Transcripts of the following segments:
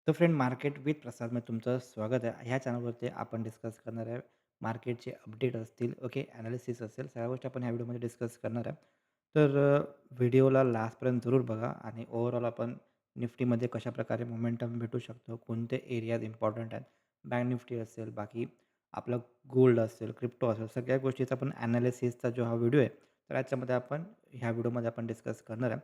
तर friend market with प्रसादमध्ये तुमचं स्वागत आहे. ह्या चॅनलवरती आपण डिस्कस करणार आहे मार्केटचे अपडेट असतील, ओके, ॲनालिसिस असेल, सगळ्या गोष्टी आपण ह्या व्हिडिओमध्ये डिस्कस करणार आहे. तर व्हिडिओला लास्टपर्यंत जरूर बघा आणि ओव्हरऑल आपण निफ्टीमध्ये कशाप्रकारे मोमेंटम भेटू शकतो, कोणते एरियाज इम्पॉर्टंट आहेत, बँक निफ्टी असेल, बाकी आपलं गोल्ड असेल, क्रिप्टो असेल, सगळ्या गोष्टीचा आपण ॲनालिसिसचा जो हा व्हिडिओ आहे, तर याच्यामध्ये आपण ह्या व्हिडिओमध्ये आपण डिस्कस करणार आहे.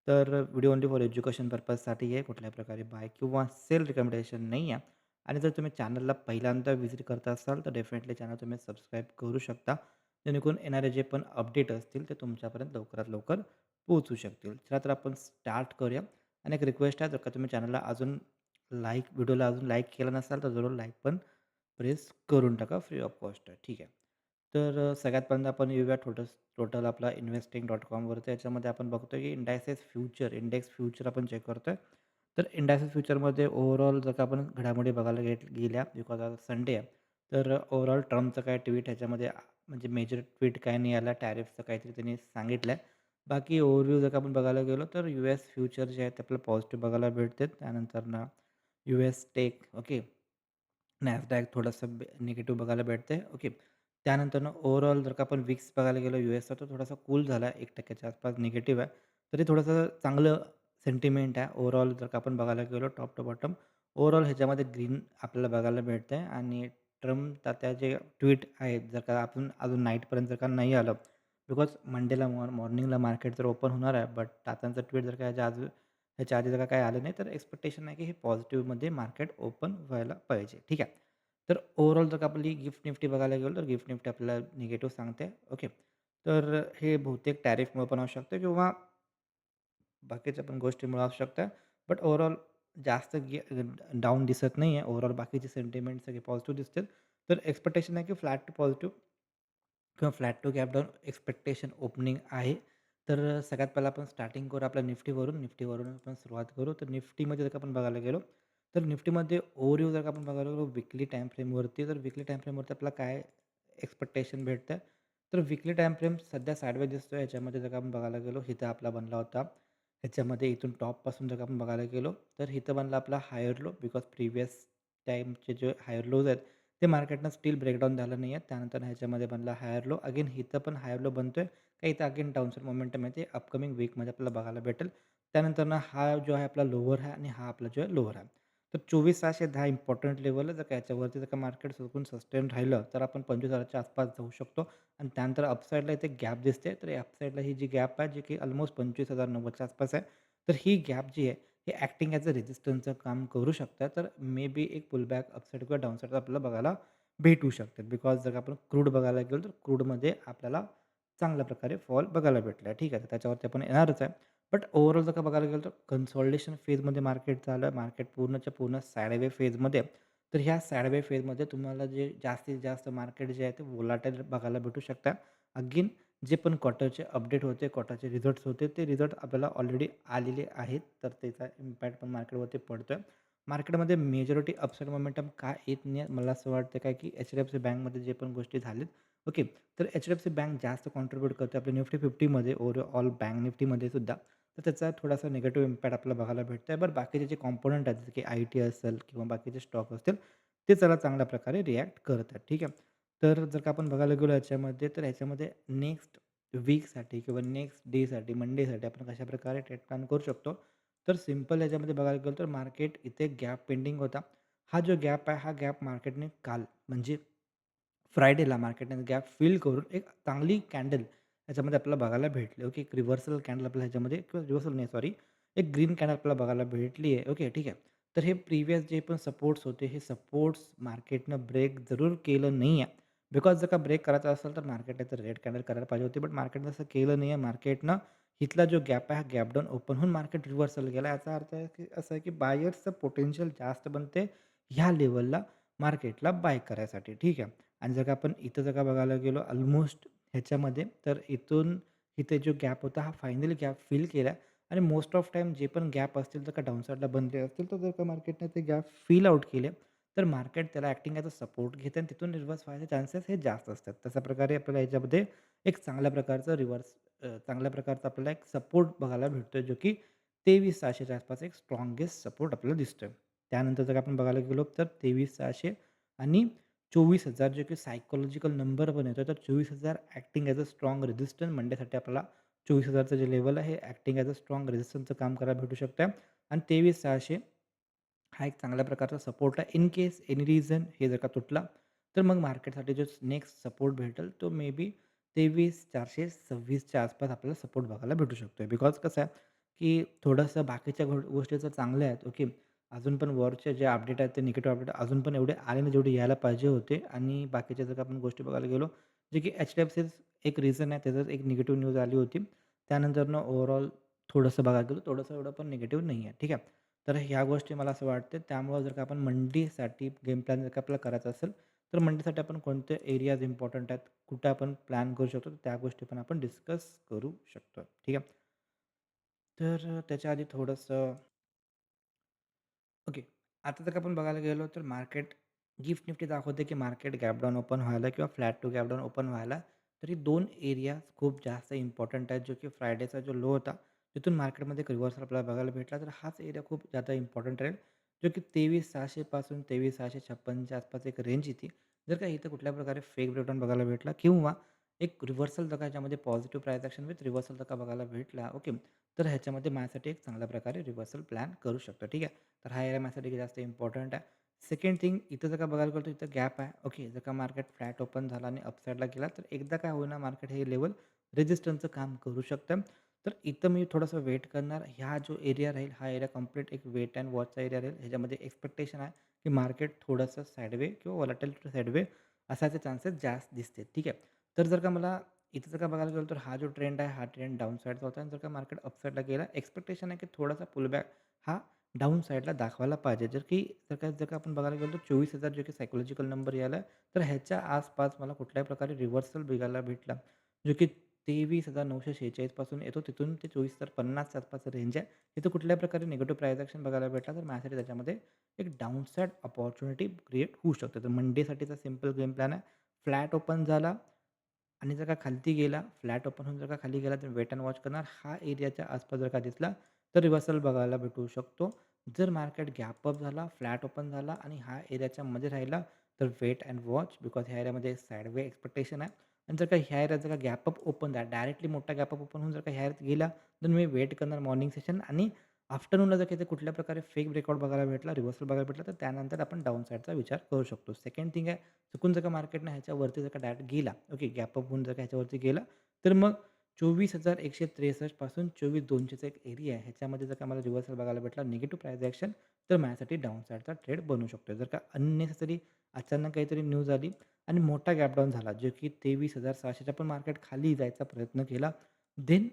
तर व्हिडिओ ओन्ली फॉर एज्युकेशन पर्पजसाठी आहे. कुठल्याही प्रकारे बाय किंवा सेल रिकमेंडेशन नाही आहे. आणि जर तुम्ही चॅनलला पहिल्यांदा व्हिजिट करत असाल, तर डेफिनेटली चॅनल तुम्ही सबस्क्राईब करू शकता. जेणेकरून येणारे जे पण अपडेट असतील, ते तुमच्यापर्यंत लवकरात लवकर पोहोचू शकतील. चला तर आपण स्टार्ट करूया. आणि एक रिक्वेस्ट आहे, जर का तुम्ही चॅनलला अजून व्हिडिओला अजून लाईक केला नसाल, तर जरूर लाईक पण प्रेस करून टाका. फ्री ऑफ कॉस्ट आहे. ठीक आहे. तर सगळ्यात पहिल्यांदा आपण येऊया टोटल आपला investing.comवरती. याच्यामध्ये आपण बघतोय की इंडेक्स फ्युचर आपण चेक करतोय. तर इंडायसेस फ्युचरमध्ये ओव्हरऑल जर का आपण घडामोडी बघायला गेल्या बिकॉज आज संडे आहे. तर ओव्हरऑल ट्रम्पचं काय ट्विट ह्याच्यामध्ये म्हणजे मेजर ट्विट काय नाही आला. टॅरिफचं काहीतरी त्यांनी सांगितलं आहे. बाकी ओव्हरव्ह्यू जर का आपण बघायला गेलो तर US फ्युचर जे आहेत ते आपल्याला पॉझिटिव्ह बघायला भेटतात. त्यानंतर ना US टेक ओके. नॅसडॅक थोडंसं निगेटिव्ह बघायला भेटते. ओके. त्यानंतरनं ओव्हरऑल जर का आपण विक्स बघायला गेलो यूएसचा तर थोडासा कूल झाला आहे. 1% आसपास निगेटिव्ह आहे. तरी थोडंसं चांगलं सेंटिमेंट आहे. ओव्हरऑल जर का आपण बघायला गेलो टॉप टू बॉटम ओव्हरऑल ह्याच्यामध्ये ग्रीन आपल्याला बघायला भेटतंय आणि ट्रम्प त्या जे ट्वीट आहेत जर का आपण अजून नाईटपर्यंत जर का नाही आलं बिकॉज मंडेला मॉर्निंगला मार्केट तर ओपन होणार आहे. बट टाटांचं ट्वीट जर का ह्याच्या आधी जर का काही आलं नाही तर एक्स्पेक्टेशन आहे की हे पॉझिटिव्हमध्ये मार्केट ओपन व्हायला पाहिजे. ठीक आहे. तर ओव्हरऑल जर का आपली गिफ्ट निफ्टी बघायला गेलो तर गिफ्ट निफ्टी आपल्याला निगेटिव्ह सांगते. ओके. तर हे बहुतेक टॅरिफमुळे पण असू शकतं किंवा बाकीच्या पण गोष्टीमुळे असू शकतं. बट ओव्हरऑल जास्त डाऊन दिसत नाही आहे. ओव्हरऑल बाकीचे सेंटिमेंट सगळे पॉझिटिव्ह दिसतात. तर एक्स्पेक्टेशन आहे की फ्लॅट टू पॉझिटिव्ह किंवा flat to gap down expectation opening आहे. तर सगळ्यात पहिला आपण स्टार्टिंग करू आपल्या निफ्टीवरून आपण सुरुवात करू. तर निफ्टीमध्ये जर का आपण बघायला गेलो, तर निफ्टीमध्ये ओव्हरव्ह्यू जर का आपण बघायला गेलो विकली टाईम फ्रेमवरती, तर विकली टाईम फ्रेमवरती आपल्याला काय एक्स्पेक्टेशन भेटतं. तर विकली टाईम फ्रेम सध्या साइडवेज दिसतोय. ह्याच्यामध्ये जर का आपण बघायला गेलो, इथं आपला बनला होता. ह्याच्यामध्ये इथून टॉपपासून जर का आपण बघायला गेलो, तर इथं बनला आपला हायर लो बिकॉज प्रिव्हियस टाईमचे जे हायर लोज आहेत, ते मार्केटनं स्टील ब्रेकडाऊन झालं नाही आहे. त्यानंतर ह्याच्यामध्ये बनला हायर लो. अगेन इथं पण हायर लो बनतोय. काही इथं अगेन डाउनसाइड मोमेंटम आहे ते अपकमिंग वीकमध्ये आपल्याला बघायला भेटेल. त्यानंतरनं हा जो आहे आपला लोवर आहे आणि हा आपला जो आहे लोअर आहे. तर 24,610 इम्पॉर्टंट लेव्हल आहे. जर का याच्यावरती जर का मार्केट सुकून सस्टेन राहिलं, तर आपण 25,000च्या आसपास जाऊ शकतो आणि त्यानंतर अपसाईडला इथे गॅप दिसते. तर या अपसाईडला ही जी गॅप आहे, जी की ऑलमोस्ट 25,090च्या आसपास आहे. तर ही गॅप जी आहे, हे ॲक्टिंग ॲज अ रेझिस्टन्सचं काम करू शकतं. तर मे बी एक पुलबॅक अपसाईड किंवा डाउनसाईड आपल्याला बघायला भेटू शकतात. बिकॉज जर का आपण क्रूड बघायला गेलो, तर क्रूडमध्ये आपल्याला चांगल्या प्रकारे फॉल बघायला भेटला आहे. ठीक आहे, तर त्याच्यावरती आपण येणारच आहे. बट ओव्हरऑल जर का बघायला गेलो, तर कन्सॉलिडेशन फेजमध्ये मार्केट चालू आहे. मार्केट पूर्णच्या पूर्ण सॅडवे फेजमध्ये आहे. तर ह्या सॅडवे फेजमध्ये तुम्हाला जे जास्तीत जास्त मार्केट जे आहे ते व्होलाटाईल बघायला भेटू शकतं. अगेन जे पण क्वार्टरचे अपडेट होते, क्वार्टरचे रिझल्ट्स होते, ते रिझल्ट आपल्याला ऑलरेडी आलेले आहेत. तर त्याचा इम्पॅक्ट पण मार्केटवरती पडतोय. मार्केटमध्ये मेजॉरिटी अपसाईड मोमेंटम का येत नाही आहे? मला असं वाटतं काय की एच-डी-एफ-सी बँकमध्ये जे पण गोष्टी झाल्यात, ओके. तर एच-डी-एफ-सी बँक जास्त कॉन्ट्रिब्यूट करते आपल्या निफ्टी 50मध्ये ओव्हरऑल बँक निफ्टीमध्ये सुद्धा. तर त्याचा थोडासा निगेटिव्ह इम्पॅक्ट आपल्याला बघायला भेटतोय. बट बाकीचे जे कॉम्पोनंट आहेत, जसे की आय-टी असेल किंवा बाकीचे स्टॉक असतील, ते त्याला चांगल्या प्रकारे रिॲक्ट करत आहेत. ठीक आहे. तर जर का आपण बघायला गेलो याच्यामध्ये, तर ह्याच्यामध्ये नेक्स्ट वीकसाठी किंवा नेक्स्ट डेसाठी, मंडेसाठी आपण कशाप्रकारे ट्रेड प्लॅन करू शकतो. तर सिंपल याच्यामध्ये बघायला गेलो तर मार्केट इथे गॅप पेंडिंग होता. हा जो गॅप आहे, हा गॅप मार्केटने काल म्हणजे फ्रायडेला मार्केटने गॅप फिल करून एक चांगली कॅन्डल ह्याच्यामध्ये आपल्याला बघायला भेटली. ओके. एक रिव्हर्सल कॅन्डल आपल्याला ह्याच्यामध्ये किंवा रिव्हर्सल नाही सॉरी, एक ग्रीन कॅन्डल आपल्याला बघायला भेटली आहे. ओके. ठीक आहे. तर हे प्रिव्हियस जे पण सपोर्ट्स होते, हे सपोर्ट्स मार्केटनं ब्रेक जरूर केलं नाही आहे. बिकॉज जर का ब्रेक करायचा असेल तर मार्केटने तर रेड कॅन्डल करायला पाहिजे होती. बट मार्केटनं असं केलं नाही आहे. मार्केटनं इथला जो गॅप आहे, हा गॅप डाऊन ओपन होऊन मार्केट रिव्हर्सल गेला. याचा अर्थ आहे की असं आहे की बायर्सचं पोटेन्शियल जास्त बनते ह्या लेव्हलला मार्केटला बाय करायसाठी. ठीक आहे. आणि जर का आपण इथं जर का बघायला गेलो ऑलमोस्ट ह्याच्यामध्ये, तर इथून इथे जो गॅप होता, हा फायनली गॅप फिल केला आणि मोस्ट ऑफ टाईम जे पण गॅप असतील, जर का डाउनसाईडला बनले असतील, तर जर का मार्केटने ते गॅप फिल आउट केले, तर मार्केट त्याला ॲक्टिंग ॲज अ सपोर्ट घेते आणि तिथून रिव्हर्स व्हायचे चान्सेस हे जास्त असतात. तशा प्रकारे आपल्याला याच्यामध्ये एक चांगल्या प्रकारचं चांगल्या प्रकारचा आपल्याला एक सपोर्ट बघायला भेटतोय, जो की 23,600च्या आसपास एक स्ट्राँगेस्ट सपोर्ट आपल्याला दिसतोय. त्यानंतर जर आपण बघायला गेलो तर 23,600 आणि 24,000 जे की सायकॉलॉजिकल नंबर पण येतो. तर 24,000 acting as a strong resistance मंडेसाठी आपल्याला 24,000चं जे लेव्हल आहे हे ॲक्टिंग ॲज अ स्ट्राँग रेझिस्टन्सचं काम करायला भेटू शकतं आणि 23,600 हा एक चांगल्या प्रकारचा सपोर्ट आहे. इन केस एनी रिझन हे जर का तुटला, तर मग मार्केटसाठी जो नेक्स्ट सपोर्ट भेटेल तो मे बी 23,426 च्या आसपास आपल्याला सपोर्ट बघायला भेटू शकतो. बिकॉज कसं आहे, की थोडंसं बाकीच्या गोष्टी तर चांगल्या आहेत. ओके. अजून पण वॉरचे जे अपडेट आहेत ते निगेटिव्ह अपडेट अजून पण एवढे आले नाही जेवढे यायला पाहिजे होते आणि बाकीच्या जर का आपण गोष्टी बघायला गेलो, जे की एच-डी-एफ-सीच एक रिझन आहे त्याच्यात एक निगेटिव्ह न्यूज आली होती. त्यानंतरनं ओव्हरऑल थोडंसं बघायला गेलो, थोडंसं एवढं पण निगेटिव्ह नाही आहे. ठीक आहे. तर ह्या गोष्टी मला असं वाटते. त्यामुळं जर का आपण मंडीसाठी गेम प्लॅन जर का आपल्याला करायचा असेल, तर मंडीसाठी आपण कोणते एरियाज इम्पॉर्टंट आहेत, कुठे आपण प्लॅन करू शकतो, तर त्या गोष्टी पण आपण डिस्कस करू शकतो. ठीक आहे. तर त्याच्या आधी थोडंसं ओके. आता जर का आपण बघायला गेलो तर मार्केट गिफ्ट निफ्टी दाखवते, की मार्केट गॅप डाउन ओपन व्हायला किंवा flat to gap down open व्हायला तरी 2 एरिया खूप जास्त इम्पॉर्टंट आहेत, जो की फ्रायडेचा जो लो होता, तिथून मार्केटमध्ये एक रिव्हर्सल आपल्याला बघायला भेटला. तर हाच एरिया खूप जास्त इम्पॉर्टंट राहील, जो की 23,600 पासून 23,656च्या आसपास एक रेंज येते. जर का इथं कुठल्या प्रकारे फेक ब्रेकडाउन बघायला भेटला किंवा एक रिव्हर्सल जर का याच्यामध्ये positive price action with reversal जर का बघायला भेटला, ओके, तर ह्याच्यामध्ये माझ्यासाठी एक चांगल्या प्रकारे रिव्हर्सल प्लॅन करू शकतो. ठीक आहे. तर हा एरिया माझ्यासाठी जास्त इम्पॉर्टंट आहे. सेकंड थिंग इथं जर का बघायला गेलो तर इथं गॅप आहे. ओके. जर का मार्केट फ्लॅट ओपन झाला आणि अपसाईडला गेला तर एकदा काय होईना मार्केट हे लेवल रेझिस्टन्सचं काम करू शकतं. तर इथं मी थोडंसं वेट करणार. हा जो एरिया राहील हा एरिया कंप्लीट एक वेट अँड वॉचचा एरिया राहील. ह्याच्यामध्ये एक्स्पेक्टेशन आहे की मार्केट थोडंसं साइडवे किंवा व्हॉलटाईल टू साइडवे असायचे चान्सेस जास्त दिसते. ठीक आहे. तर जर का मला इथं जर का बघायला गेलो तर हा जो ट्रेंड आहे हा ट्रेंड डाउन साईडचा होता आणि जर का मार्केट अपसाईडला गेला एक्स्पेक्टेशन आहे की थोडासा पुलबॅक हा डाउन साईडला दाखवायला पाहिजे. जर का आपण बघायला गेलो तर 24,000 जे की सायकॉलॉजिकल नंबर यायला तर ह्याच्या आसपास मला कुठल्याही प्रकारे रिव्हर्सल बघायला भेटला, जो की 23,946 पासून येतो. तिथून ते 24,050 आसपास रेंज आहे. तिथं कुठल्याही प्रकारे निगेटिव्ह प्राईस ॲक्शन बघायला भेटला तर माझ्यासाठी त्याच्यामध्ये एक डाउन साईड अपॉर्च्युनिटी क्रिएट होऊ शकते. तर मंडेसाठीचा सिंपल गेम प्लॅन आहे. फ्लॅट ओपन झाला आणि जर का खालती गेला, फ्लॅट ओपन होऊन जर का खाली गेला, तर वेट अँड वॉच करणार. हा एरियाच्या आसपास जर का दिसला, तर रिव्हर्सल बघायला भेटू शकतो. जर मार्केट गॅप अप झाला, फ्लॅट ओपन झाला आणि हा एरियाच्या मध्ये राहिला, तर वेट अँड वॉच बिकॉज ह्या एरियामध्ये साइडवे एक्स्पेक्टेशन आहे. आणि जर का ह्या एरियात जर का गॅप अप ओपन झाला, डायरेक्टली मोठा गॅप अप ओपन होऊन जर का ह्या एरियात गेला, तर मी वेट करणार मॉर्निंग सेशन आणि आफ्टरनूनला जर का कुठल्या प्रकारे फेक ब्रेकआउट बघायला भेटला, रिव्हर्सल बघायला भेटला, तर त्यानंतर आपण डाउन साईडचा विचार करू शकतो. सेकंड थिंग आहे, चुकून जर का मार्केटनं ह्याच्यावरती जर का डायरेक्ट गेला, ओके, गॅप अप होऊन जर का ह्याच्यावरती गेला, तर मग 24,163 पासून 24,200चा एक एरिया आहे. ह्याच्यामध्ये जर का मला रिव्हर्सल बघायला भेटला, निगेटिव्ह प्राईस ॲक्शन, तर माझ्यासाठी डाउन साईडचा ट्रेड बनू शकतो. जर का अननेसेसरी अचानक काहीतरी न्यूज आली आणि मोठा गॅप डाऊन झाला, जो की 23,600च्या पण मार्केट खाली जायचा प्रयत्न केला, देन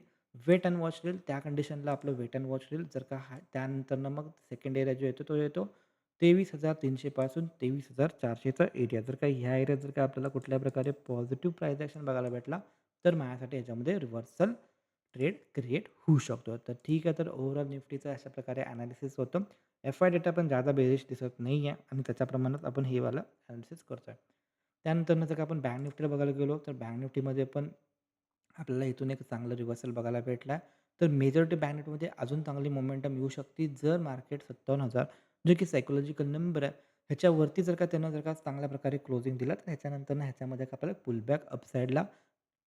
वेट अँड वॉच राहील. त्या कंडिशनला आपलं वेट अँड वॉच राहील. जर का हा त्यानंतरनं मग सेकंड एरिया जो येतो, तो येतो 23,300 पासून 23,400चा एरिया. जर का ह्या एरियात जर का आपल्याला कुठल्या प्रकारे पॉझिटिव्ह प्राईस ॲक्शन बघायला भेटला, तर माझ्यासाठी याच्यामध्ये रिव्हर्सल ट्रेड क्रिएट होऊ शकतो. तर ठीक आहे, तर ओव्हरऑल निफ्टीचं अशा प्रकारे ॲनालिसिस होतं. एफ-आय डेटा पण जादा बेरिश दिसत नाही आहे आणि त्याच्या प्रमाणात आपण हे वाला ॲनालिसिस करतोय. त्यानंतरनं जर का आपण बँक निफ्टीला बघायला गेलो, तर बँक निफ्टीमध्ये पण आपल्याला इथून एक चांगलं रिव्हर्सल बघायला भेटला. तर मेजॉरिटी बँक निफ्टीमध्ये अजून चांगली मोमेंटम येऊ शकते, जर मार्केट 57,000 जे की सायकॉलॉजिकल नंबर आहे, ह्याच्यावरती जर का त्यानं जर का चांगल्या प्रकारे क्लोजिंग दिला, तर ह्याच्यानंतरनं ह्याच्यामध्ये आपल्याला पुलबॅक अपसाईडला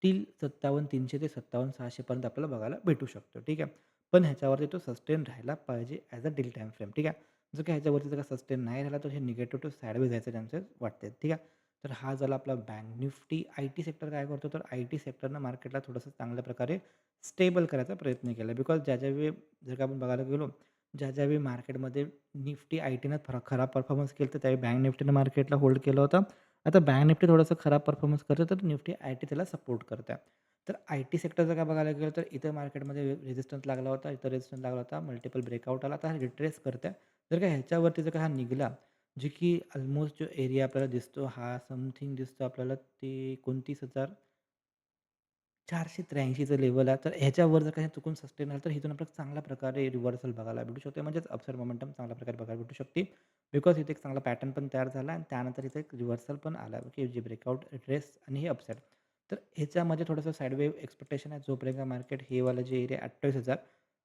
टिल 57,300 ते 57,600 पर्यंत आपल्याला बघायला भेटू शकतो. ठीक आहे. पण ह्याच्यावरती तो सस्टेन राहायला पाहिजे as a deal time frame. ठीक आहे. जर का ह्याच्यावरती जर का सस्टेन नाही राहिला, तर हे निगेटिव्ह टू साइडवेज जायचे चान्सेस वाटतात. ठीक आहे. तर हा झाला आपला बँक निफ्टी. आय-टी सेक्टर काय करतो, तर आय-टी सेक्टरनं मार्केटला थोडंसं चांगल्या प्रकारे स्टेबल करायचा प्रयत्न केला. बिकॉज ज्या-ज्यावेळी जर का आपण बघायला गेलो, ज्या-ज्यावेळी मार्केटमध्ये निफ्टी आय-टीनं खराब परफॉर्मन्स केलं, तर त्यावेळी बँक निफ्टीनं मार्केटला होल्ड केलं होतं. आता बँक निफ्टी थोडंसं खराब परफॉर्मन्स करते, तर निफ्टी आय-टी त्याला सपोर्ट करते. तर आय-टी सेक्टर जर का बघायला गेलं, तर इथं मार्केटमध्ये रेझिस्टन्स लागला होता, इथं रेझिस्टन्स लागला होता, मल्टिपल ब्रेकआउट आला, आता हा रिट्रेस करते. जर का ह्याच्यावरती जर का हा निघाला, जे की ऑलमोस्ट जो एरिया आपल्याला दिसतो, हा समथिंग दिसतो आपल्याला ते 29,483चं लेव्हल आहे. तर ह्याच्यावर जर काही चुकून सस्टेन झालं, तर इथून आपल्याला चांगल्या प्रकारे रिव्हर्सल बघायला भेटू शकते. म्हणजेच अपसाईड मोमेंटम चांगल्या प्रकारे बघायला भेटू शकते. बिकॉज इथे एक चांगला पॅटर्न पण तयार झाला आणि त्यानंतर इथे एक रिव्हर्सल पण आला, की जे ब्रेकआउट रेस आणि हे अपसाईड. तर ह्याच्यामध्ये थोडंसं साइडवे एक्स्पेक्टेशन आहे. जोपर्यंत मार्केट हे वाला जे एरिया 28,000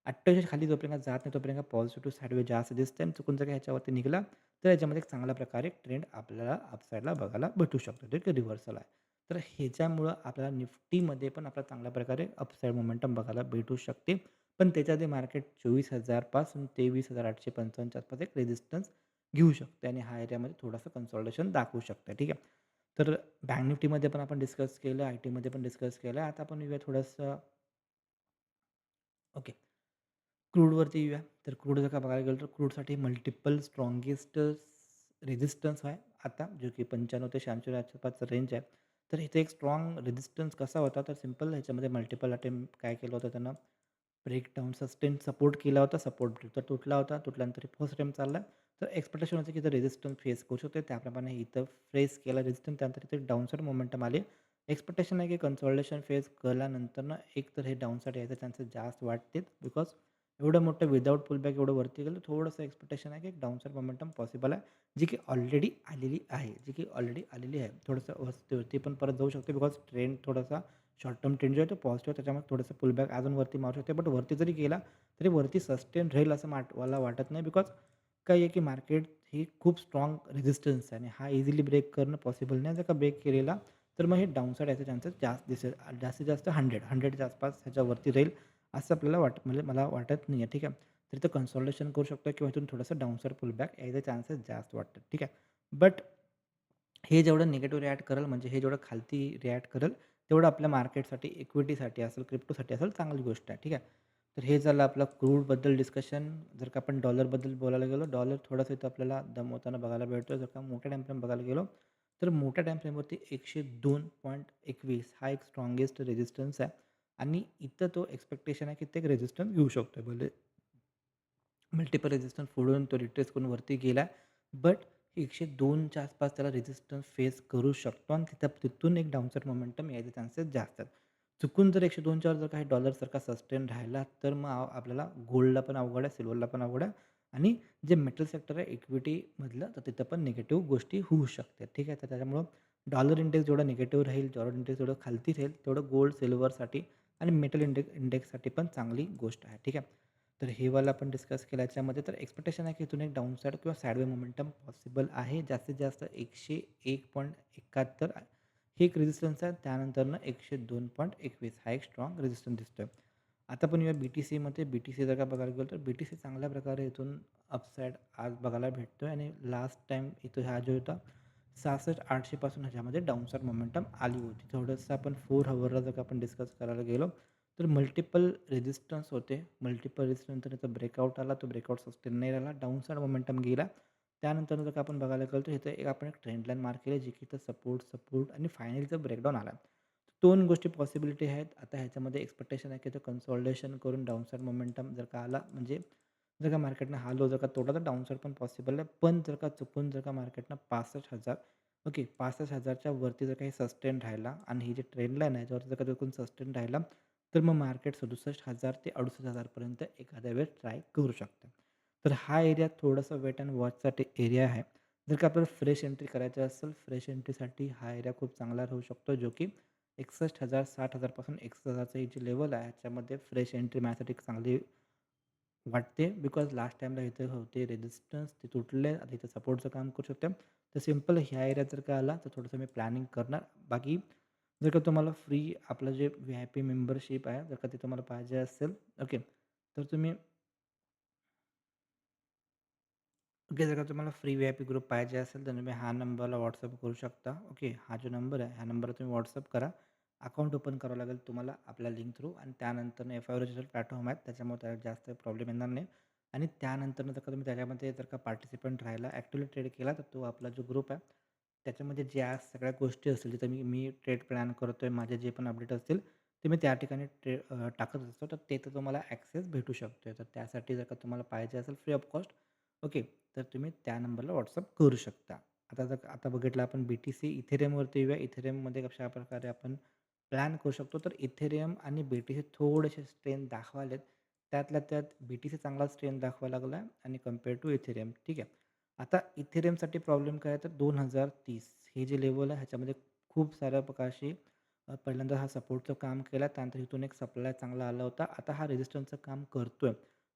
28 खाली जोपर्यंत जात नाही तोपर्यंत पॉझिटिव्ह टू साइडवेज जास्त दिसते आणि चुकून जर का ह्याच्यावरती निघाला, तर याच्यामध्ये एक चांगल्या प्रकारे ट्रेंड आपल्याला अपसाईडला बघायला भेटू शकतो. जे की रिव्हर्सल आहे. तर ह्याच्यामुळं आपल्याला निफ्टीमध्ये पण आपल्याला चांगल्या प्रकारे अपसाईड मोमेंटम बघायला भेटू शकते. पण त्याच्या आधी मार्केट 24,000 पासून 23,855 च्या आसपास एक रेझिस्टन्स घेऊ शकते आणि ह्या एरियामध्ये थोडंसं कन्सॉलिडेशन दाखवू शकते. ठीक आहे. तर बँक निफ्टीमध्ये पण आपण डिस्कस केलं, आय-टीमध्ये पण डिस्कस केलं. आता आपण येऊया थोडंसं ओके. क्रूडवरती येऊया. तर क्रूड जर का बघायला गेलं तर क्रूडसाठी मल्टिपल स्ट्राँगेस्ट रेझिस्टन्स आहे आता, जो की 95 ते 86 आसपासचा रेंज आहे. तर इथे एक स्ट्राँग रेझिस्टन्स कसा होता, तर सिंपल ह्याच्यामध्ये मल्टिपल अटेम्प्ट काय केलं होतं त्यानं, ब्रेकडाऊन सस्टेन सपोर्ट केला होता. सपोर्ट तर तुटला होता. तुटल्यानंतर फर्स्ट टाईम चालला. तर एक्स्पेक्टेशन होतं की इथं रेझिस्टन्स फेस करू शकतो. त्याप्रमाणे इथं फेस केला रेझिस्टन्स. त्यानंतर इथे डाउनसाईड मोमेंटम आले. एक्स्पेक्टेशन आहे की कन्सॉलिडेशन फेज केल्यानंतरनं एक तर हे डाउनसाईड यायचे चान्सेस जास्त वाटतील. बिकॉज एवढं मोठं विदाऊट पुलबॅक एवढं वरती गेलं, थोडंसं एक्स्पेक्टेशन आहे की एक डाउनसाईड मोमेंटम पॉसिबल आहे. जी की ऑलरेडी आलेली आहे. थोडंसं वरती पण परत जाऊ शकते. बिकॉज ट्रेंड थोडासा शॉर्ट टर्म ट्रेंड जो आहे तो पॉझिटिव्ह, त्याच्यामुळे थोडंसं पुलबॅक अजून वरती मारू शकते. बट वरती जरी गेला तरी वरती सस्टेन राहील असं मला वाटत नाही. बिकॉज काय आहे की मार्केट ही खूप स्ट्राँग रेझिस्टन्स आहे आणि हा इझिली ब्रेक करणं पॉसिबल नाही. जर का ब्रेक केलेला तर मग हे डाउनसाईड याचे चान्सेस जास्त दिसेल. जास्तीत जास्त 100च्या आसपास ह्याच्यावरती राहील असं आपल्याला म्हणजे मला वाटत नाही आहे. ठीक आहे. तर इथं कन्सॉलिडेशन करू शकतो किंवा इथून थोडंसं डाउनसाईड पुलबॅक यायचे चान्सेस जास्त वाटतात. ठीक आहे. बट हे जेवढं निगेटिव्ह रिॲक्ट करेल, म्हणजे हे जेवढं खालती रिॲक्ट करेल, तेवढं आपल्या मार्केटसाठी, इक्विटीसाठी असेल, क्रिप्टोसाठी असेल, चांगली गोष्ट आहे. ठीक आहे. तर हे झालं आपलं क्रूडबद्दल डिस्कशन. जर का आपण डॉलरबद्दल बोलायला गेलो, डॉलर थोडंसं इथं आपल्याला दमवताना बघायला भेटतो. जर का मोठ्या टाईम फ्रेम बघायला गेलो, तर मोठ्या टाईम फ्रेमवरती 102.21 हा एक स्ट्राँगेस्ट रेझिस्टन्स आहे आणि इथं तो एक्स्पेक्टेशन आहे की ते एक रेझिस्टन्स घेऊ शकतो. भले मल्टिपल रेझिस्टन्स फोडून तो रिट्रेस करून वरती गेला. बट 102च्या आसपास त्याला रेझिस्टन्स फेस करू शकतो आणि तिथून एक डाउनसाईड मोमेंटम यायचे चान्सेस जास्त आहेत. चुकून जर 102च्या वर जर काही डॉलरसारखा सस्टेन राहिला, तर मग आपल्याला गोल्डला पण अवघड आहे, सिल्वरला पण अवघड आहे आणि जे मेटल सेक्टर आहे इक्विटीमधलं, तर तिथं पण निगेटिव्ह गोष्टी होऊ शकतात. ठीक आहे. तर त्याच्यामुळं डॉलर इंडेक्स जेवढा निगेटिव्ह राहील, डॉलर इंडेक्स जेवढं खालती राहील, तेवढं गोल्ड, सिल्वरसाठी आणि मेटल इंडेक्ससाठी पण चांगली गोष्ट आहे. ठीक आहे. तर हे वाला आपण डिस्कस केलं याच्यामध्ये. तर एक्स्पेक्टेशन आहे की इथून एक डाउनसाईड किंवा साइडवे मोमेंटम पॉसिबल आहे. जास्तीत जास्त 101.71 हे एक रेझिस्टन्स आहे. त्यानंतरनं 102.21 हा एक स्ट्राँग रेझिस्टन्स दिसतोय. आता आपण येऊया BTCमध्ये. BTC जर का बघायला गेलो तर BTC चांगल्या प्रकारे इथून अपसाईड आज बघायला भेटतोय आणि लास्ट टाईम इथं हा जो होता 66,800 पासून ह्याच्यामध्ये डाउनसाईड मोमेंटम आली होती. थोडंसं आपण 4 हवरला जर का आपण डिस्कस करायला गेलो, तर मल्टिपल रेझिस्टन्स होते. मल्टिपल रेझिस्टन्स नंतर याचा ब्रेकआउट आला. तो ब्रेकआउट सस्टेन नाही राहिला. डाउनसाईड मोमेंटम गेला. त्यानंतर जर का आपण बघायला गेलो, तर इथं आपण एक ट्रेंड लाईन मार्क केली, जी की इथं सपोर्ट आणि फायनली ब्रेकडाऊन आला. 2 गोष्टी पॉसिबिलिटी आहेत. आता ह्याच्यामध्ये एक्स्पेक्टेशन आहे की तो कन्सॉलिडेशन करून डाउनसाईड मोमेंटम जर का आला, म्हणजे जर का मार्केटनं हा लो जर का तोडला, तर डाउनसाईड पण पॉसिबल आहे. पण जर का चुकून जर का मार्केटनं 65,000 ओके 65,000च्या वरती जर काही सस्टेन राहिला आणि ही जी ट्रेंड लाईन आहे, याच्यावरती जर का चुकून सस्टेन राहिला, तर मग मार्केट 67,000 ते 68,000 पर्यंत एखाद्या वेळेस ट्राय करू शकतं. तर हा एरिया थोडासा वेट अँड वॉचसाठी एरिया आहे. जर का आपल्याला फ्रेश एंट्री करायची असेल, फ्रेश एंट्रीसाठी हा एरिया खूप चांगला राहू शकतो, जो की 61,000 60,000 पासून 61,000चं ही जी लेव्हल आहे, ह्याच्यामध्ये फ्रेश एंट्री माझ्यासाठी चांगली वाटते. बिकॉज लास्ट टाईमला इथे होते रेझिस्टन्स, ते तुटले. आता इथं सपोर्टचं काम करू शकते. तर सिंपल ह्या एरियात जर का आला, तर थोडंसं मी प्लॅनिंग करणार. बाकी जर का तुम्हाला फ्री आपलं जे VIP मेंबरशिप आहे, जर का ते तुम्हाला पाहिजे असेल, ओके, तर तुम्ही ओके, जर का तुम्हाला फ्री VIP ग्रुप पाहिजे असेल, तर तुम्ही ह्या नंबरला WhatsApp करू शकता. ओके, हा जो नंबर आहे, ह्या नंबरला तुम्ही WhatsApp करा. अकाउंट ओपन करावं लागेल तुम्हाला आपल्या लिंक थ्रू आणि त्यानंतर FI रजिस्टर प्लॅटफॉर्म आहेत, त्याच्यामुळे त्याला जास्त प्रॉब्लेम येणार नाही. आणि त्यानंतरनं जर का तुम्ही त्याच्यामध्ये जर का पार्टिसिपंट राहिला, ॲक्टिव्हली ट्रेड केला, तर तो आपला जो ग्रुप आहे, त्याच्यामध्ये ज्या सगळ्या गोष्टी असतील, जिथं मी मी ट्रेड प्लॅन करतोय, माझे जे पण अपडेट असतील, ते मी त्या ठिकाणी टाकत असतो. तर तिथं तुम्हाला ॲक्सेस भेटू शकतो. तर त्यासाठी जर का तुम्हाला पाहिजे असेल फ्री ऑफ कॉस्ट, ओके, तर तुम्ही त्या नंबरला WhatsApp करू शकता. आता बघितलं आपण BTC, इथेरियमवरती येऊया. इथेरियममध्ये कशाप्रकारे आपण प्लॅन करू शकतो. तर इथेरियम आणि BTC थोडेसे स्ट्रेंथ दाखवालेत. त्यातल्या त्यात BTC चांगला स्ट्रेंथ दाखवायला लागला आहे आणि कंपेअर टू इथेरियम. ठीक आहे. आता इथेरियमसाठी प्रॉब्लेम काय आहे, तर 2030 हे जे लेव्हल आहे, ह्याच्यामध्ये खूप साऱ्या प्रकारची पहिल्यांदा हा सपोर्टचं काम केला. त्यानंतर इथून एक सप्लाय चांगला आला होता. आता हा रेझिस्टन्सचं काम करतोय.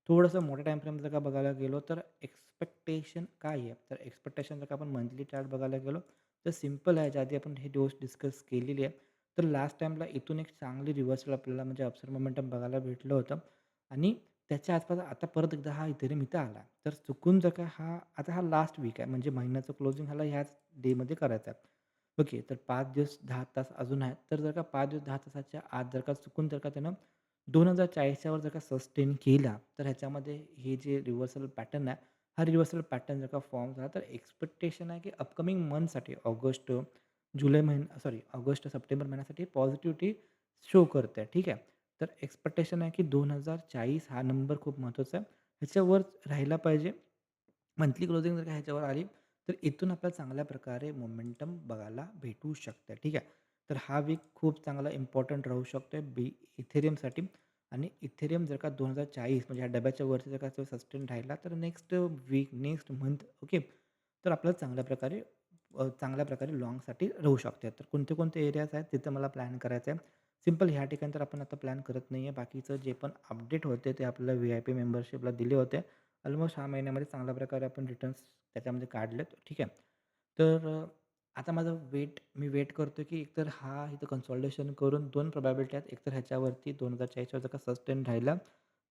थोडंसं मोठ्या टाईम फ्रेम जर का बघायला गेलो तर एक्स्पेक्टेशन काय आहे? तर एक्स्पेक्टेशन जर का आपण मंथली चार्ट बघायला गेलो तर सिंपल आहे. याच्या आधी आपण ही गोष्ट डिस्कस केलेली आहे. तर लास्ट टाईमला इथून एक चांगली रिव्हर्सल आपल्याला म्हणजे अपसाइड मोमेंटम बघायला भेटलं होतं आणि त्याच्या आसपास आता परत एकदा हा इथेरियम इथं आला. तर चुकून जर का आता हा लास्ट वीक आहे म्हणजे महिन्याचं क्लोजिंग ह्याला ह्याच डेमध्ये करायचं आहे. ओके. तर 5 दिवस 10 तास अजून आहेत. तर जर का 5 दिवस 10 तासाच्या आत जर का चुकून जर का त्यानं 2040च्या वर जर का सस्टेन केला, तर ह्याच्यामध्ये हे जे रिव्हर्सल पॅटर्न आहे, हा रिव्हर्सल पॅटर्न जर का फॉर्म झाला, तर एक्स्पेक्टेशन आहे की अपकमिंग मंथसाठी ऑगस्ट, सप्टेंबर महिन्यासाठी पॉझिटिव्हिटी शो करते ठीक आहे. तर एक्स्पेक्टेशन आहे की 2040 हा नंबर खूप महत्त्वाचा आहे. ह्याच्यावर राहिला पाहिजे. मंथली क्लोजिंग जर का ह्याच्यावर आली, तर इथून आपल्याला चांगल्या प्रकारे मोमेंटम बघायला भेटू शकतं. ठीक आहे. तर हा वीक खूप चांगला इम्पॉर्टंट राहू शकतोय इथेरियमसाठी आणि इथेरियम जर का 2040 म्हणजे ह्या डब्याच्या वरती जर का तो सस्टेन राहिला, तर next week, next month okay. तर आपल्याला चांगल्या प्रकारे लाँगसाठी राहू शकते. तर कोणते-कोणते एरियाज आहेत तिथं मला प्लॅन करायचं आहे. सिंपल ह्या ठिकाणी तर आपण आता प्लॅन करत नाही आहे. बाकीचं जे पण अपडेट होते ते आपल्याला व्ही-आय-पी मेंबरशिपला दिले होते. ऑलमोस्ट 6 महिन्यामध्ये चांगल्या प्रकारे आपण रिटर्न्स त्याच्यामध्ये काढलेत. ठीक आहे. तर आता माझं मी वेट करतो की एकतर हा इथं कन्सॉलिडेशन करून 2 प्रोबॅबिलिटी आहेत. एकतर ह्याच्यावरती 2040वर जर का सस्टेन राहिला,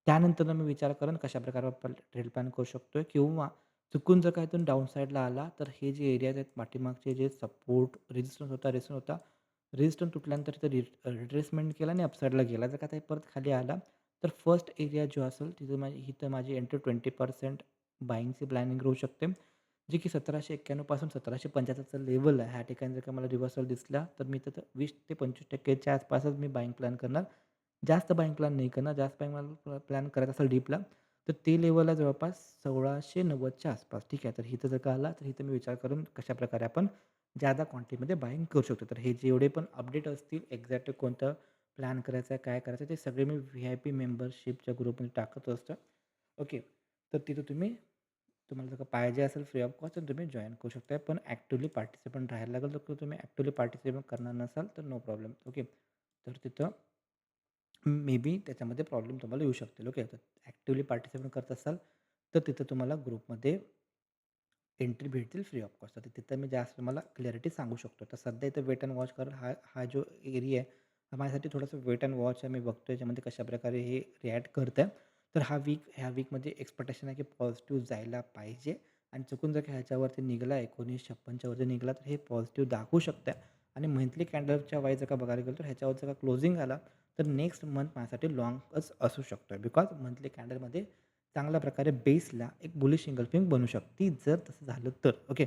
त्यानंतर मी विचार करेन कशाप्रकारे आपण ट्रेड प्लॅन करू शकतोय किंवा चुकून जर का इथून डाउन साईडला आला, तर हे जे एरियाज आहेत पाठीमागचे जे सपोर्ट, रेझिस्टन्स तुटल्यानंतर तिथं रिट्रेसमेंट केला आणि अपसाईडला गेला. जर का ते परत खाली आला, तर फर्स्ट एरिया जो असेल इथं माझी एंट्री 20% बायिंगची प्लॅनिंग राहू शकते. जे की 1791 पासून 1775चं लेव्हल आहे. ह्या ठिकाणी जर का मला रिव्हर्सल दिसला, तर मी तिथं 20 ते 25% च्या आसपासच मी बायिंग प्लॅन करणार. जास्त बायिंग प्लॅन नाही करणार. जास्त बायिंग मला प्लॅन करायचा असेल डीपला, तर ते लेव्हल आहे जवळपास 1690च्या आसपास. ठीक आहे. तर इथं जर का आला, तर इथं मी विचार करून कशाप्रकारे आपण जादा क्वांटिटीमध्ये बायिंग करू शकतो. तर हे जेवढे पण अपडेट असतील, एक्झॅक्ट कोणतं प्लॅन करायचा आहे, काय करायचं आहे, ते सगळे मी व्ही-आय-पी मेंबरशिपच्या ग्रुपमध्ये टाकत असतो. ओके. तर तिथं तुम्हाला जर का पाहिजे असेल फ्री ऑफ कॉस्ट तर तुम्ही जॉइन करू शकता. पण ॲक्टिव्हली पार्टिसिपंट राहायला लागेल. तर तुम्ही ॲक्टिव्हली पार्टिसिपेट करणार नसाल तर नो प्रॉब्लेम. ओके. तर तिथं मे बी त्याच्यामध्ये प्रॉब्लेम तुम्हाला येऊ शकतील. ओके. तर ॲक्टिव्हली पार्टिसिपेट करत असाल, तर तिथं तुम्हाला ग्रुपमध्ये एंट्री भेटतील फ्री ऑफ कॉस्ट. तर तिथं मी जास्त तुम्हाला क्लॅरिटी सांगू शकतो. तर सध्या इथं वेट अँड वॉच करा. हा हा जो एरिया आहे, हा माझ्यासाठी थोडंसं वेट अँड वॉच आहे. मी बघतोय याच्यामध्ये कशाप्रकारे हे रिॲक्ट करतंय. तर ह्या वीकमध्ये एक्स्पेक्टेशन आहे की पॉझिटिव्ह जायला पाहिजे आणि चुकून जर का ह्याच्यावरती निघाला 1956च्या वरती निघाला, तर हे पॉझिटिव्ह दाखवू शकतं आणि मंथली कॅन्डलच्या वाईज जर का बघायला गेलो, तर ह्याच्यावर जर का क्लोजिंग आला, तर नेक्स्ट मंथ माझ्यासाठी लाँगच असू शकतो. बिकॉज मंथली कॅन्डलमध्ये चांगल्या प्रकारे बेसला एक बुलिश एंगल्फिंग बनू शकते जर तसं झालं तर. ओके.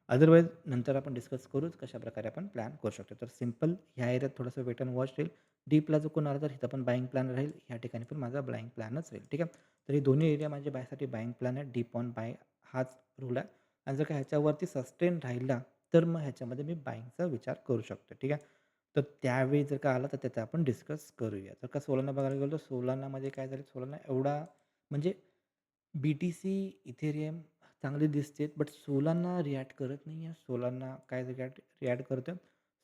अदरवाईज नंतर आपण डिस्कस करूच कशाप्रकारे आपण प्लॅन करू शकतो. तर सिंपल ह्या एरियात थोडंसं वेट अँड वॉच राहील. डीपला जर कोण आला तर इथं पण बायिंग प्लॅन राहील. ह्या ठिकाणी पण माझा बायिंग प्लॅनच राहील. ठीक आहे. तर हे दोन्ही एरिया माझ्या बायसाठी बायिंग प्लॅन आहे. डीप ऑन बाय हाच रूल आहे आणि जर का ह्याच्यावरती सस्टेन राहिला, तर मग ह्याच्यामध्ये मी बायिंगचा विचार करू शकतो. ठीक आहे. तर त्यावेळी जर का आला तर त्याचं आपण डिस्कस करूया. जर का सोलाना बघायला गेलो तर सोलानामध्ये काय झालं, सोलाना एवढा म्हणजे BTC, इथेरियम चांगले दिसतेत, बट सोलाना रिॲक्ट करत नाही आहे. सोलाना काय रिॲक्ट करतं,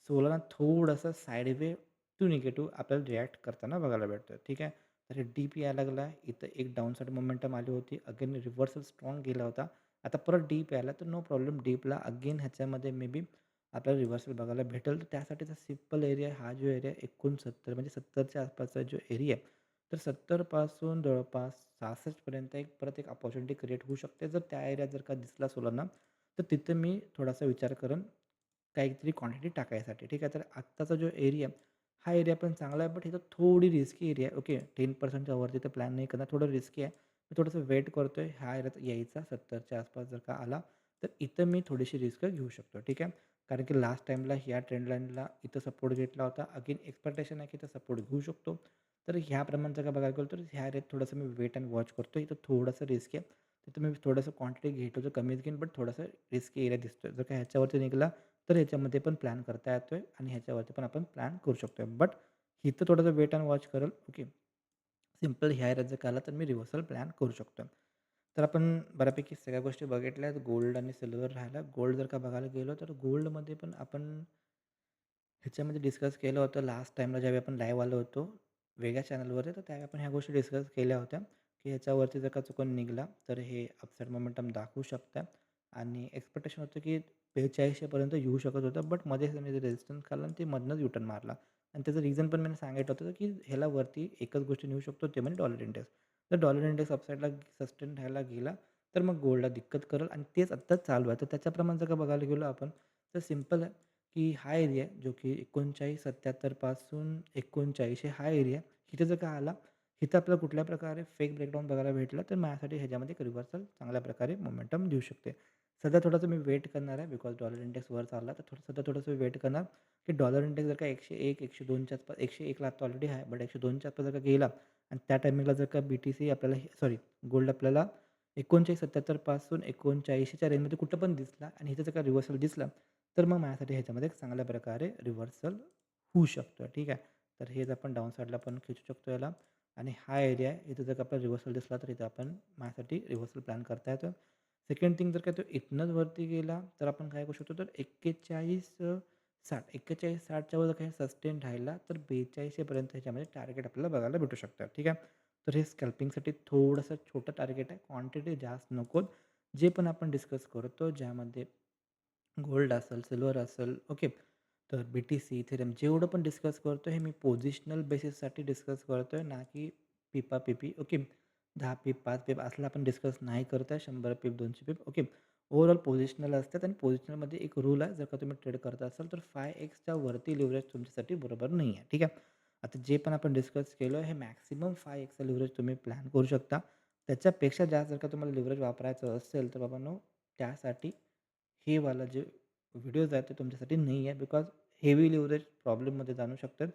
सोलाना थोडंसं साइडवे टू निगेटिव्ह आपल्याला रिॲक्ट करताना बघायला भेटतं. ठीक आहे. तर हे डीप यायला लागला आहे. इथं एक डाउन साइड मोमेंटम आली होती. अगेन रिव्हर्सल स्ट्राँग गेला होता. आता परत डीप यायला तर नो प्रॉब्लेम. डीपला अगेन ह्याच्यामध्ये मे बी आपल्याला रिव्हर्सल बघायला भेटेल. तर त्यासाठीचा सिंपल एरिया हा जो एरिया 69 म्हणजे 70च्या आसपासचा जो एरिया आहे, तर 70 पासून जवळपास 66 पर्यंत परत एक अपॉर्च्युनिटी क्रिएट होऊ शकते. जर त्या एरियात जर का दिसला सोलाना, तर तिथे मी थोडासा विचार करेन काहीतरी क्वांटिटी टाकायसाठी. ठीक आहे. तर आत्ताचा जो एरिया हा एरिया पण चांगला आहे, बट इथं थोडी रिस्की एरिया आहे. ओके. 10%च्या वरती तर प्लॅन नाही करणार. थोडं रिस्की आहे. मी थोडंसं वेट करतोय. ह्या एरियात यायचा 70च्या आसपास जर का आला, तर इथं मी थोडीशी रिस्क घेऊ शकतो. ठीक आहे. कारण की लास्ट टाईमला ह्या ट्रेंड लाईनला इथं सपोर्ट घेतला होता. अगेन एक्स्पेक्टेशन आहे की इथं सपोर्ट घेऊ शकतो. तर ह्याप्रमाणे जर का बघायला गेलो, तर ह्या एरियात थोडंसं मी वेट अँड वॉच करतो. इथं थोडंसं रिस्की आहे. तिथं मी थोडंसं क्वांटिटी घेतो, तर कमीच घेईन, बट थोडंसं रिस्की एरिया दिसतोय. जर का ह्याच्यावरती निघाला, तर ह्याच्यामध्ये पण प्लॅन करता येतोय आणि ह्याच्यावरती पण आपण प्लॅन करू शकतोय. बट इथं थोडंसं वेट अँड वॉच करेल. ओके. सिंपल ह्या एरियात जर का आला, तर मी रिव्हर्सल प्लॅन करू शकतो. तर आपण बऱ्यापैकी सगळ्या गोष्टी बघितल्यात. गोल्ड आणि सिल्वर राहिला. गोल्ड जर का बघायला गेलो, तर गोल्डमध्ये पण आपण ह्याच्यामध्ये डिस्कस केलं होतं लास्ट टाईमला ज्यावेळी आपण लाईव्ह आलो होतो वेगळ्या चॅनलवरती, तर त्यावेळी आपण ह्या गोष्टी डिस्कस केल्या होत्या, की ह्याच्यावरती जर का चुकून निघाला तर हे अपसाईड मोमेंटम दाखवू शकतं आणि एक्स्पेक्टेशन होतं की 4500 पर्यंत येऊ शकत होतं. बट मध्येच त्यांनी रेजिस्टन्स खाल्ला आणि ते मधनंच युटर्न मारला आणि त्याचं रिझन पण मी सांगितलं होतं की ह्याला वरती एकच गोष्ट नेऊ शकतो ते म्हणजे डॉलर इंडेक्स. तर डॉलर इंडेक्स अपसाईडला सस्टेन राहायला गेला तर मग गोल्डला दिक्कत करेल आणि तेच आत्ताच चालू आहे. तर त्याच्याप्रमाणे जर का बघायला गेलो आपण तर सिंपल आहे की हा एरिया आहे जो की 39.77 पासून 39 हा एरिया आहे. इथे जर का आला, इथं आपल्याला कुठल्या प्रकारे फेक ब्रेकडाऊन बघायला भेटला, तर माझ्यासाठी ह्याच्यामध्ये एक रिव्हर्सल चांगल्या प्रकारे मोमेंटम देऊ शकते. सध्या थोडंसं मी वेट करणार आहे बिकॉज डॉलर इंडेक्स वर चालला, तर सध्या थोडंसं वेट करणार, की डॉलर इंडेक्स जर का 101, 102च्या आसपास 101ला आता ऑलरेडी आहे, बट 102च्या आसपास जर का गेला आणि त्या टायमिंगला जर का BTC आपल्याला सॉरी गोल्ड आपल्याला 39.77 पासून 39च्या रेंजमध्ये कुठं पण दिसला आणि इथे जर का रिव्हर्सल दिसला, तर मग माझ्यासाठी ह्याच्यामध्ये एक चांगल्या प्रकारे रिव्हर्सल होऊ शकतो. ठीक आहे. तर हेच आपण डाउन साईडला पण खेचू शकतो याला आणि हा एरिया आहे. इथे जर का आपल्याला रिव्हर्सल दिसला, तर इथे आपण माझ्यासाठी रिव्हर्सल प्लॅन करता येतं. सेकंड थिंग जर का तो इथनंच वरती गेला, तर आपण काय करू शकतो, तर 41.60 41.60च्या वर जर काही सस्टेन राहिला, तर 4200 पर्यंत ह्याच्यामध्ये टार्गेट आपल्याला बघायला भेटू शकतं. ठीक आहे. तर हे स्कॅल्पिंगसाठी थोडंसं छोटं टार्गेट आहे. क्वांटिटी जास्त नकोत. जे पण आपण डिस्कस करतो, ज्यामध्ये गोल्ड असेल, सिल्वर असेल, ओके. तर BTC, इथेरियम जेवढं पण डिस्कस करतो हे मी पोझिशनल बेसिससाठी डिस्कस करतो आहे, ना की पिपा-पिपी, ओके. 10 पीप, 5 पीप असलं आपण डिस्कस नाही करत आहे. 100 पीप, 200 पीप, ओके. ओव्हरऑल पोझिशनल असतात आणि पोझिशनलमध्ये एक रूल आहे, जर का तुम्ही ट्रेड करत असाल तर 5x वरती लिव्हरेज तुमच्यासाठी बरोबर नाही आहे. ठीक आहे. आता जे पण आपण डिस्कस केलं हे मॅक्सिमम 5x लिव्हरेज तुम्ही प्लॅन करू शकता. त्याच्यापेक्षा जास्त जर का तुम्हाला लिव्हरेज वापरायचं असेल, तर बाबांनो त्यासाठी हे वाला जे व्हिडिओज आहेत ते तुमच्यासाठी नाही आहे. बिकॉज हेवी लिव्हरेज प्रॉब्लेममध्ये जाणू शकतात.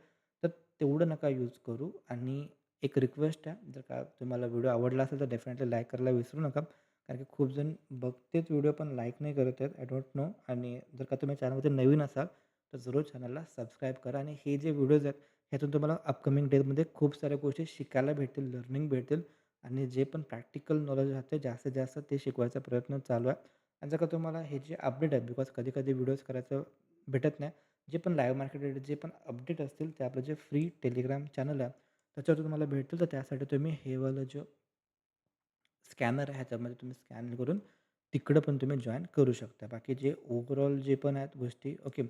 तर तेवढं नका यूज करू आणि एक रिक्वेस्ट आहे, जर का तुम्हाला व्हिडिओ आवडला असेल तर डेफिनेटली लाईक करायला विसरू नका. कारण की खूप जण बघतेच व्हिडिओ पण लाईक नाही करत आहेत. I don't know. आणि जर का तुम्ही चॅनलमध्ये नवीन असाल तर जरूर चॅनलला सबस्क्राईब करा आणि हे जे व्हिडिओज आहेत ह्यातून तुम्हाला अपकमिंग डेजमध्ये खूप साऱ्या गोष्टी शिकायला भेटतील, लर्निंग भेटेल आणि जे पण प्रॅक्टिकल नॉलेज राहते जास्तीत जास्त ते शिकवायचा प्रयत्न चालू आहे. आणि जर का तुम्हाला हे जे अपडेट आहेत बिकॉज कधी-कधी व्हिडिओज करायचं भेटत नाही. जे पण लाईव्ह मार्केट रिलेटेड जे पण अपडेट असतील ते आपलं जे फ्री टेलिग्राम चॅनल आहे त्याच्यावर तुम्हाला भेटतील. तर त्यासाठी तुम्ही हे वालं जो स्कॅनर आहे ह्याच्यामध्ये तुम्ही स्कॅन करून तिकडं पण तुम्ही जॉइन करू शकता. बाकी जे ओव्हरऑल जे पण आहेत गोष्टी, ओके.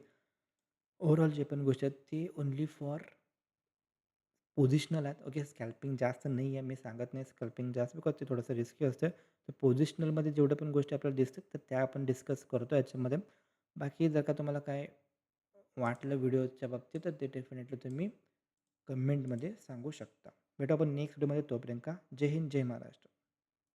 ओव्हरऑल जे पण गोष्टी आहेत ते ओन्ली फॉर पोझिशनल आहेत. ओके. स्कॅल्पिंग जास्त नाही आहे. मी सांगत नाही स्कॅल्पिंग जास्त बिकॉज ते थोडंसं रिस्की असतं. तर पोझिशनलमध्ये जेवढ्या पण गोष्टी आपल्याला दिसतात तर त्या आपण डिस्कस करतो याच्यामध्ये. बाकी जर का तुम्हाला काय वाटलं व्हिडिओच्या बाबतीत तर ते डेफिनेटली तुम्ही कमेंटमध्ये सांगू शकता. भेटू आपण नेक्स्ट व्हिडिओमध्ये. तोपर्यंत जय हिंद, जय महाराष्ट्र.